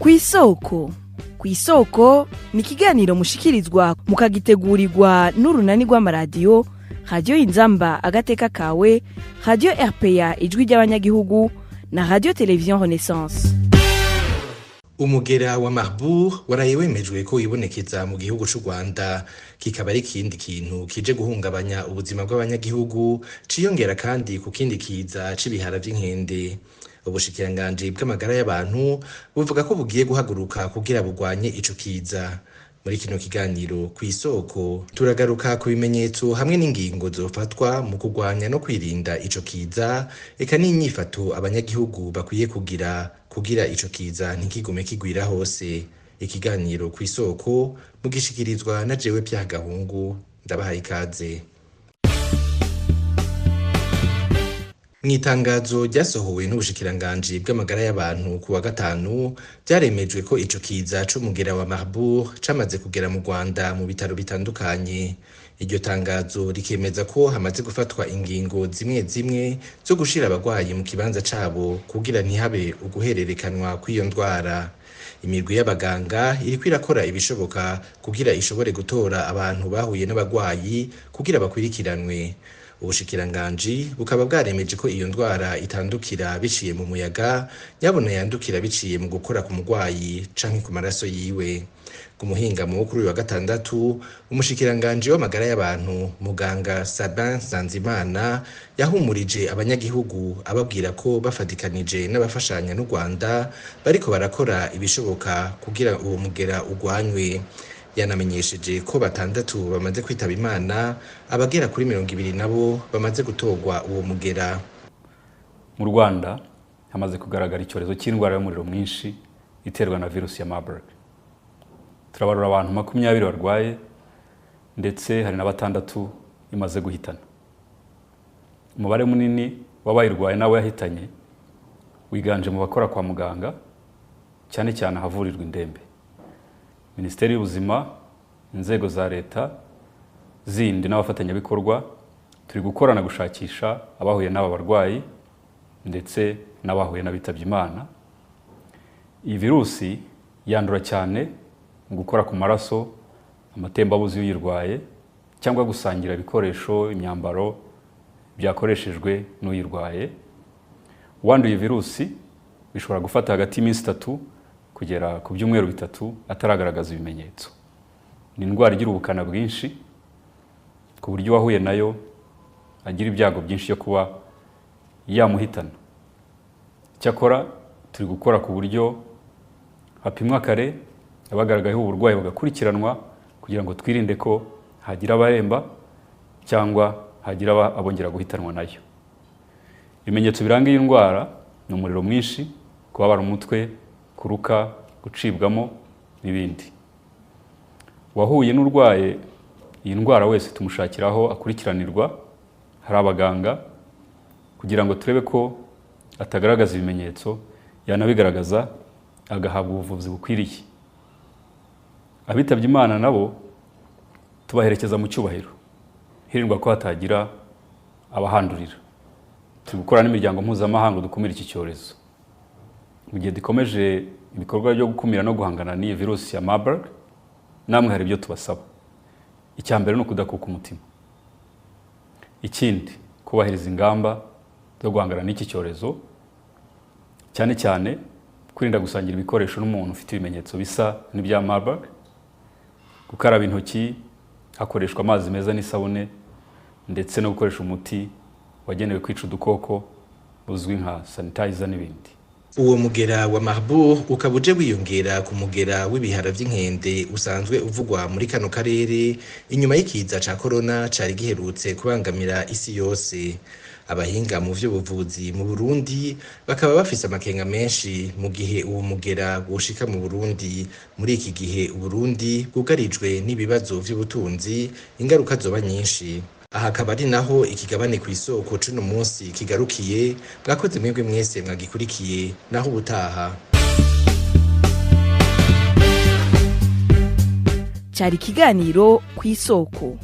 Kw'isoko. Kw'isoko ni ikiganiro mushikirizwa mukagitegurirwa n'urunani rw'amaradiyo Radio Inzamba agateka kawe, Radio RPA ijwi ry'abanyagihugu na Radio Television Renaissance. Umugera wa Marburg waraye wemejwe ko ibonekeza mu gihugu c'u Rwanda, kikaba ari ikindi kintu kije guhungabanya ubuzima bw'abanyagihugu, ciyongera kandi ku kindi kiza c'ibihara vy'inkende. Ubushikiranganji bw'amagara y'abantu buvuga ko bugiye guhaguruka kugira bugwanye ico kiza. Muri kino kiganiro kw'isoko turagaruka ku bimenyetso hamwe n'ingingo zofatwa mu kugwanya no kwirinda ico kiza, eka n'inyifato abanyagihugu bakwiye kugira ico kiza ntikigume kigwira hose. Ikiganiro kw'isoko mugishikirizwa na jewe Pierre Gahungu, ndabahaye ikaze. Mwitangazo ryasohowe n'ubushikiranganji bw'amagara y'abantu ku wa gatanu, byaremejwe ko ico kiza c'umugera wa Marburg camaze kugera mu Rwanda mu bitaro bitandukanye. Iryo tangazo rikemeza ko hamaze gufatwa ingingo zimwe zimwe zo gushira abagwayi mu kibanza cabo kugira ntihabe uguhererekanwa kw'iyo ndwara. Imirwi y'abaganga iriko irakora ibishoboka kugira ishobore gutora abantu bahuye n'abagwayi kugira bakwirikiranwe. Ubushikiranganji bukaba bwaremeje ko iyo ndwara itandukira biciye mu muyaga, nyabona yandukira biciye mu gukora ku mugwayi canke ku maraso yiwe. Ku muhingamo kuri uyu wa gatandatu, umushikiranganji w'amagara y'abantu muganga Sabin Nsanzimana yahumurije abanyagihugu ababwira ko bafadikanije n'abafashanya n'u Rwanda bariko barakora ibishoboka kugira uwo mugera ugwanywe. Yanamenyesheje ko 6 bamaze kwitaba Imana, abagera kuri 20 nabo bamaze gutogwa uwo mugera. Mu Rwanda hamaze kugaragara icyorezo cy'indwara y'umuriro mwinshi iterwa na virusi ya Marburg. Turabarura abantu 20 barwaye ndetse hari na 6 imaze guhitana. Umubare munini w'abayirwaye nawe yahitanye wiganje mu bakora kwa muganga, cyane cyane ahavurirwa indembe. Minisiteri y'Ubuzima, inzego za leta zindi n'abafatanyabikorwa turi gukorana gushakisha abahuye n'aba barwayi ndetse n'abahuye n'abitabye Imana. Iyi virusi yandura cyane mu gukora ku maraso, amatembabuzi y'uyirwaye cyangwa gusangira ibikoresho, imyambaro byakoreshejwe n'uyirwaye. Uwanduye virusi bishobora gufata hagati y'iminsi 3 kugera ku byumweru 3 ataragaragaza ibimenyetso. Ni indwara igira ubukana bwinshi ku buryo wahuye nayo agira ibyago byinshi byo kuba yamuhitana. Cyakora turi gukora ku buryo hapimwa kare abagaragayeho uburwayi bagakurikiranwa kugira ngo twirinde ko hagira abaremba cyangwa hagira abongera guhitanwa nayo. Ibimenyetso biranga iyi ndwara ni umuriro mwinshi, kubabara umutwe, kuruka, gucibwamo n'ibindi. Wahuye n'urwaye iyi ndwara wese tumushakiraho akurikiranirwa, hari abaganga kugira ngo turebe ko atagaragaza ibimenyetso, yanabigaragaza agahabwa ubuvuzi bukwiriye. Abitabye Imana nabo tubaherekeza mu cyubahiro, hirindwa ko hatagira abahandurira. Turi gukora n'imiryango mpuzamahanga dukumira iki cyorezo. Mu gihe dukomeje ibikorwa byo gukumira no guhangana n'iyi virusi ya Marburg, namwe hari ibyo tubasaba. Icyambere ni ukudakuka umutima. Ikindi, kubahiriza ingamba zo guhangana n'iki cyorezo, cyane cyane kwirinda gusangira ibikoresho n'umuntu ufite ibimenyetso bisa n'ibya Marburg, gukaraba intoki hakoreshwa amazi meza n'isabune, ndetse no gukoresha umuti wagenewe kwica udukoko uzwi nka sanitizer n'ibindi. Uwo mugera wa Marburg ukaba uje wiyongera ku mugera w'ibihara vy'inkende usanzwe uvugwa muri kano karere inyuma y'ikiza ca corona cari giherutse kubangamira isi yose. Abahinga mu vy'ubuvuzi mu Burundi bakaba bafise amakenga menshi mu gihe uwo mugera woshika mu Burundi. Muri iki gihe Uburundi bwugarijwe n'ibibazo vy'ubutunzi, ingaruka zoba nyinshi. Aha akaba ari naho ikigabane kw'isoko c'uno munsi kigarukiye. Mwakoze mwebwe mwese mwagikurikiye, naho ubutaha. Cari ikiganiro kw'isoko.